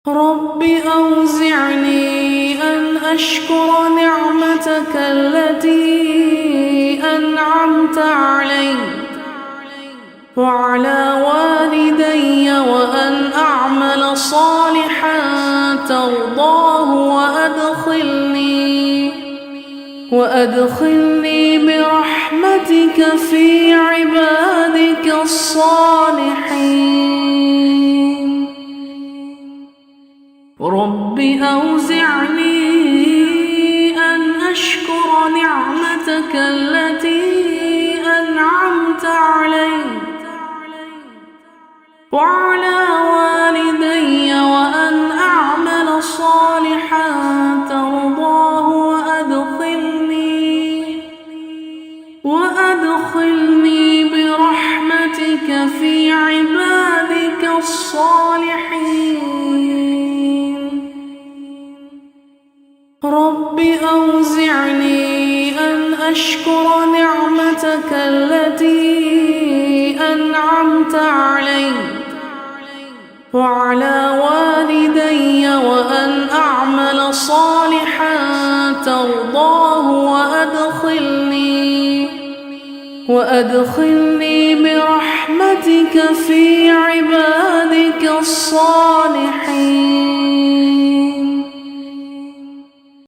رب أوزعني أن أشكر نعمتك التي أنعمت علي وعلى والدي وأن أعمل صالحا ترضاه وأدخلني برحمتك في عبادك الصالحين. رب أوزعني أن أشكر نعمتك التي أنعمت علي وعلى والدي وأن أعمل صالحا ترضاه وأدخلني برحمتك في عبادك الصالحين. رب أوزعني أن أشكر نعمتك التي أنعمت علي وعلى والدي وأن أعمل صالحا ترضاه وأدخلني برحمتك في عبادك الصالحين.